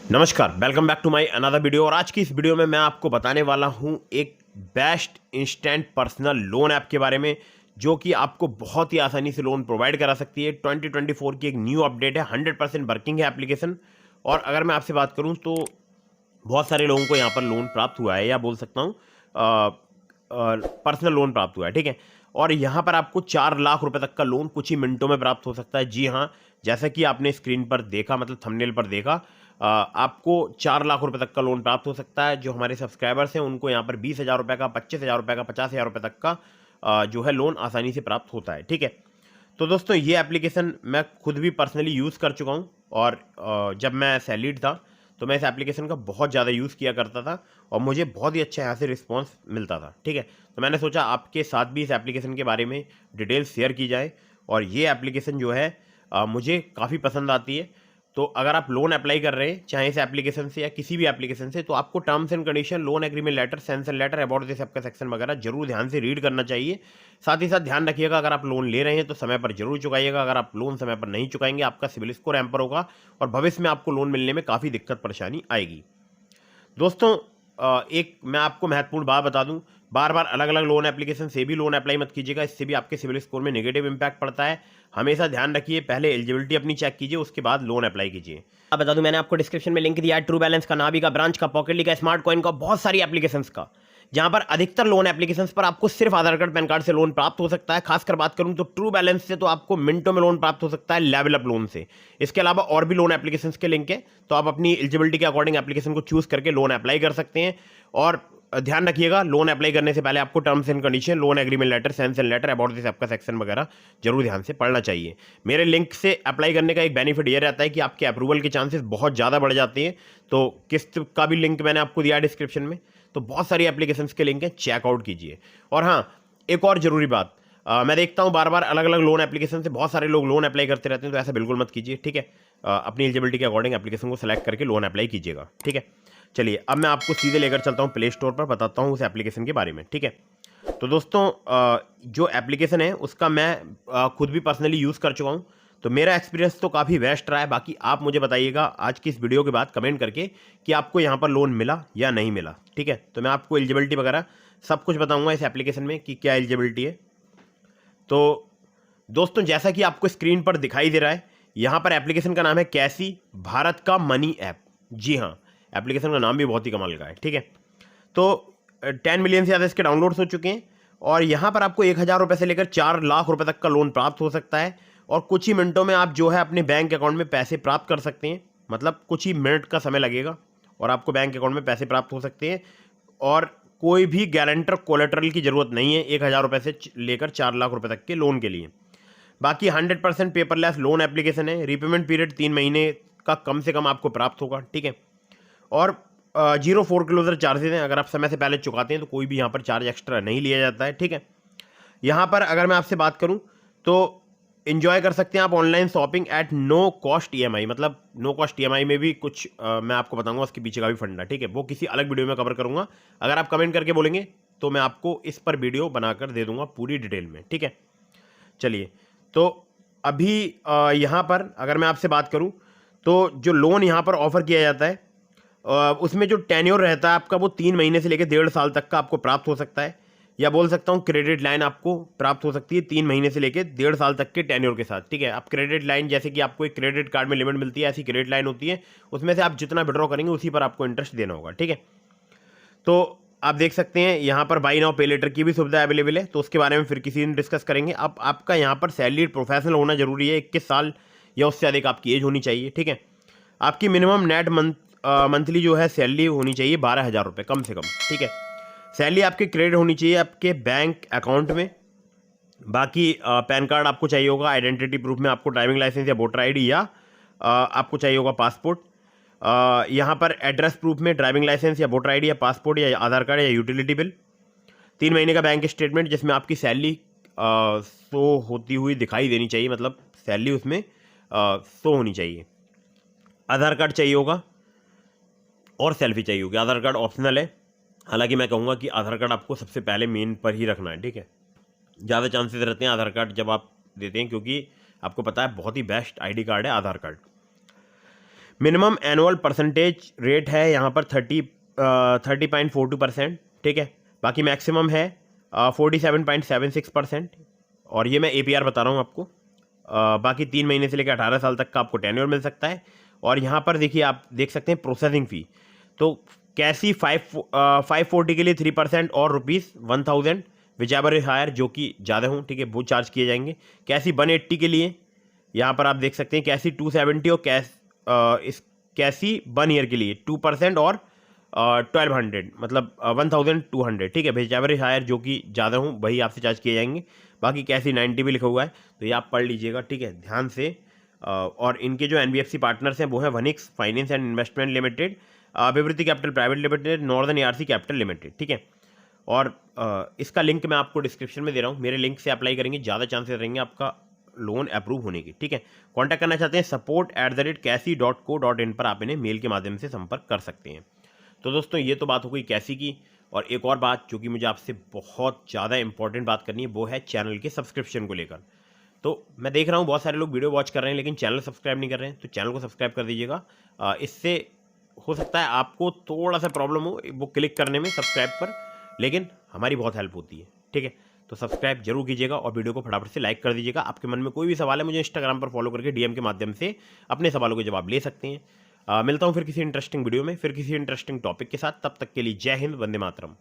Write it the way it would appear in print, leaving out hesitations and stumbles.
नमस्कार, welcome back to my another video. और आज की इस वीडियो में मैं आपको बताने वाला हूं एक best instant personal loan app के बारे में, जो कि आपको बहुत ही आसानी से लोन प्रोवाइड करा सकती है। 2024 की एक न्यू अपडेट है, 100% वर्किंग है एप्लीकेशन। और अगर मैं आपसे बात करूं तो बहुत सारे लोगों को यहाँ पर लोन प्राप्त हुआ है, या बोल सकता हूँ पर्सनल लोन प्राप्त हुआ है, ठीक है। और यहाँ पर आपको 4 लाख रुपए तक का लोन कुछ ही मिनटों में प्राप्त हो सकता है। जी हाँ, जैसा कि आपने स्क्रीन पर देखा, मतलब थंबनेल पर देखा, आपको 4 लाख रुपए तक का लोन प्राप्त हो सकता है। जो हमारे सब्सक्राइबर्स हैं उनको यहाँ पर 20,000 रुपये का, 25,000 रुपये का, 50,000 रुपये तक का जो है लोन आसानी से प्राप्त होता है, ठीक है। तो दोस्तों, ये एप्लीकेशन मैं खुद भी पर्सनली यूज़ कर चुका हूँ। और जब मैं सैलरीड था तो मैं इस एप्लीकेशन का बहुत ज़्यादा यूज़ किया करता था, और मुझे बहुत ही अच्छा यहाँ से रिस्पॉन्स मिलता था, ठीक है। तो मैंने सोचा आपके साथ भी इस एप्लीकेशन के बारे में डिटेल्स शेयर की जाए। और ये एप्लीकेशन जो है मुझे काफ़ी पसंद आती है। तो अगर आप लोन अप्लाई कर रहे हैं, चाहे इस एप्लीकेशन से या किसी भी एप्लीकेशन से, तो आपको terms and condition, loan agreement letter, sanction letter, about this आपका सेक्शन वगैरह जरूर ध्यान से रीड करना चाहिए। साथ ही साथ ध्यान रखिएगा, अगर आप लोन ले रहे हैं तो समय पर जरूर चुकाइएगा। अगर आप लोन समय पर नहीं चुकाएंगे, आपका सिबिल स्कोर हैम्पर होगा और भविष्य में आपको लोन मिलने में काफ़ी दिक्कत परेशानी आएगी। दोस्तों, एक मैं आपको महत्वपूर्ण बात बता दूं, बार बार अलग अलग लोन एप्लीकेशन से भी लोन अप्लाई मत कीजिएगा, इससे भी आपके सिविल स्कोर में नेगेटिव इंपैक्ट पड़ता है। हमेशा ध्यान रखिए, पहले एलिजिबिलिटी अपनी चेक कीजिए, उसके बाद लोन अप्लाई कीजिए। अब बता दूं, मैंने आपको डिस्क्रिप्शन में लिंक दिया है ट्रू बैलेंस का, नावी का, ब्रांच का, पॉकेटली का, स्मार्ट कॉइन का, बहुत सारी एप्लीकेशंस का, जहां पर अधिकतर लोन एप्लीकेशंस पर आपको सिर्फ आधार कार्ड, पैन कार्ड से लोन प्राप्त हो सकता है। खासकर बात करूं तो ट्रू बैलेंस से तो आपको मिनटों में लोन प्राप्त हो सकता है, लेवल अप लोन से। इसके अलावा और भी लोन एप्लीकेशंस के लिंक है, तो आप अपनी एलिजिबिलिटी के अकॉर्डिंग एप्लीकेशन को चूज करके लोन अप्लाई कर सकते हैं। और ध्यान रखिएगा, लोन अप्लाई करने से पहले आपको terms and condition, loan agreement letter, sanction letter, about this आपका सेक्शन वगैरह जरूर ध्यान से पढ़ना चाहिए। मेरे लिंक से अप्लाई करने का एक बेनिफिट ये रहता है कि आपके अप्रूवल के चांसेस बहुत ज़्यादा बढ़ जाते हैं। तो किस्त का भी लिंक मैंने आपको दिया है डिस्क्रिप्शन में। तो बहुत सारी एप्लीकेशंस के लिंक है, चेकआउट कीजिए। और हाँ, एक और जरूरी बात, मैं देखता हूँ बार बार अलग अलग लोन एप्लीकेशन से बहुत सारे लोग लोन अप्लाई करते रहते हैं, तो ऐसा बिल्कुल मत कीजिए, ठीक है। अपनी एलिजिबिलिटी के अकॉर्डिंग एप्लीकेशन को सेलेक्ट करके लोन अप्लाई कीजिएगा, ठीक है। चलिए, अब मैं आपको सीधे लेकर चलता हूँ प्ले स्टोर पर, बताता हूँ उस एप्लीकेशन के बारे में, ठीक है। तो दोस्तों, जो एप्लीकेशन है उसका मैं खुद भी पर्सनली यूज़ कर चुका हूँ, तो मेरा एक्सपीरियंस तो काफ़ी बेस्ट रहा है। बाकी आप मुझे बताइएगा आज की इस वीडियो के बाद कमेंट करके कि आपको यहाँ पर लोन मिला या नहीं मिला, ठीक है। तो मैं आपको एलिजिबिलिटी वगैरह सब कुछ बताऊँगा इस एप्लीकेशन में कि क्या एलिजिबिलिटी है। तो दोस्तों, जैसा कि आपको स्क्रीन पर दिखाई दे रहा है, यहाँ पर एप्लीकेशन का नाम है कैसी भारत का मनी ऐप। जी हाँ, एप्लीकेशन का नाम भी बहुत ही कमाल का है, ठीक है। तो 10 मिलियन से ज़्यादा इसके डाउनलोड्स हो चुके हैं। और यहाँ पर आपको 1,000 रुपये से लेकर 4 लाख रुपये तक का लोन प्राप्त हो सकता है। और कुछ ही मिनटों में आप जो है अपने बैंक अकाउंट में पैसे प्राप्त कर सकते हैं, मतलब कुछ ही मिनट का समय लगेगा और आपको बैंक अकाउंट में पैसे प्राप्त हो सकते हैं। और कोई भी गारंटर कोलेटरल की ज़रूरत नहीं है 1,000 रुपये से लेकर 4 लाख रुपये तक के लोन के लिए। बाकी 100% पेपरलेस लोन एप्लीकेशन है। रीपेमेंट पीरियड 3 महीने का कम से कम आपको प्राप्त होगा, ठीक है। और 0 फोरक्लोजर चार्जेस हैं, अगर आप समय से पहले चुकाते हैं तो कोई भी यहाँ पर चार्ज एक्स्ट्रा नहीं लिया जाता है, ठीक है। यहाँ पर अगर मैं आपसे बात करूँ तो इन्जॉय कर सकते हैं आप online shopping at no cost EMI, मतलब नो कॉस्ट EMI में भी कुछ मैं आपको बताऊंगा उसके पीछे का भी फंडा, ठीक है। वो किसी अलग वीडियो में कवर करूंगा। अगर आप कमेंट करके बोलेंगे तो मैं आपको इस पर वीडियो बनाकर दे दूंगा पूरी डिटेल में, ठीक है। चलिए, तो अभी यहाँ पर अगर मैं आपसे बात करूँ तो जो लोन यहाँ पर ऑफर किया जाता है, उसमें जो टेन्योर रहता है आपका, वो 3 महीने से लेकर 1.5 साल तक का आपको प्राप्त हो सकता है। या बोल सकता हूँ क्रेडिट लाइन आपको प्राप्त हो सकती है 3 महीने से लेकर 1.5 साल तक के टेन्योर के साथ, ठीक है। आप क्रेडिट लाइन, जैसे कि आपको एक क्रेडिट कार्ड में लिमिट मिलती है, ऐसी क्रेडिट लाइन होती है, उसमें से आप जितना विड्रॉ करेंगे उसी पर आपको इंटरेस्ट देना होगा, ठीक है। तो आप देख सकते हैं यहाँ पर बाई नाउ पे लेटर की भी सुविधा अवेलेबल है, तो उसके बारे में फिर किसी दिन डिस्कस करेंगे। अब आपका यहाँ पर सैलरी प्रोफेशनल होना जरूरी है, 21 साल या उससे अधिक आपकी एज होनी चाहिए, ठीक है। आपकी मिनिमम नेट मंथली जो है सैलरी होनी चाहिए 12,000 रुपये कम से कम, ठीक है। सैलरी आपकी क्रेडिट होनी चाहिए आपके बैंक अकाउंट में। बाकी पैन कार्ड आपको चाहिए होगा, आइडेंटिटी प्रूफ में आपको ड्राइविंग लाइसेंस या वोटर आईडी, या आपको चाहिए होगा पासपोर्ट। यहाँ पर एड्रेस प्रूफ में ड्राइविंग लाइसेंस या वोटर आईडी या पासपोर्ट या आधार कार्ड या यूटिलिटी बिल। 3 महीने का बैंक स्टेटमेंट जिसमें आपकी सैलरी शो होती हुई दिखाई देनी चाहिए, मतलब सैलरी उसमें शो होनी चाहिए। आधार कार्ड चाहिए होगा और सेल्फी चाहिए होगी। आधार कार्ड ऑप्शनल है, हालांकि मैं कहूँगा कि आधार कार्ड आपको सबसे पहले मेन पर ही रखना है, ठीक है। ज़्यादा चांसेस रहते हैं आधार कार्ड जब आप देते हैं, क्योंकि आपको पता है बहुत ही बेस्ट आईडी कार्ड है Aadhaar card. Minimum annual percentage rate है यहाँ पर 30.42%, ठीक है। बाकी मैक्सिमम है 47.76%, और ये मैं APR बता रहा हूँ आपको। बाकी 3 महीने से लेकर 18 साल तक का आपको टेन्योर मिल सकता है। और यहाँ पर देखिए, आप देख सकते हैं प्रोसेसिंग फ़ी। तो कैसी 540 के लिए 3% और ₹1000 विच एवर इज हायर, जो कि ज़्यादा हूँ, ठीक है, वो चार्ज किए जाएंगे। कैसी 180 के लिए यहाँ पर आप देख सकते हैं कैसी 270, और इस कैसी 1 ईयर के लिए 2% और 1200, मतलब 1200, ठीक है। विच एवर इज हायर, जो कि ज़्यादा हूँ, वही आपसे चार्ज किए जाएंगे। बाकी कैसी 90 भी लिखा हुआ है, तो ये आप पढ़ लीजिएगा, ठीक है, ध्यान से। और इनके जो NBFC पार्टनर्स हैं वो है वनिक्स finance and investment limited, Vivriti capital private limited, northern ARC capital limited, ठीक है। और इसका लिंक मैं आपको डिस्क्रिप्शन में दे रहा हूँ। मेरे लिंक से अप्लाई करेंगे, ज़्यादा चांसेस रहेंगे आपका लोन अप्रूव होने की, ठीक है। कॉन्टैक्ट करना चाहते हैं support@कैसी.co.in पर आप इन्हें मेल के माध्यम से संपर्क कर सकते हैं। तो दोस्तों, ये तो बात हो गई कैसी की। और एक और बात जो कि मुझे आपसे बहुत ज़्यादा इंपॉर्टेंट बात करनी है, वो है चैनल के सब्सक्रिप्शन को लेकर। तो मैं देख रहा हूँ बहुत सारे लोग वीडियो वॉच कर रहे हैं लेकिन चैनल सब्सक्राइब नहीं कर रहे हैं, तो चैनल को सब्सक्राइब कर दीजिएगा। इससे हो सकता है आपको थोड़ा सा प्रॉब्लम हो वो क्लिक करने में सब्सक्राइब पर, लेकिन हमारी बहुत हेल्प होती है, ठीक है। तो सब्सक्राइब जरूर कीजिएगा और वीडियो को फटाफट से लाइक कर दीजिएगा। आपके मन में कोई भी सवाल है, मुझे इंस्टाग्राम पर फॉलो करके DM के माध्यम से अपने सवालों के जवाब ले सकते हैं। मिलता हूँ फिर किसी इंटरेस्टिंग वीडियो में, फिर किसी इंटरेस्टिंग टॉपिक के साथ। तब तक के लिए जय हिंद, वंदे मातरम।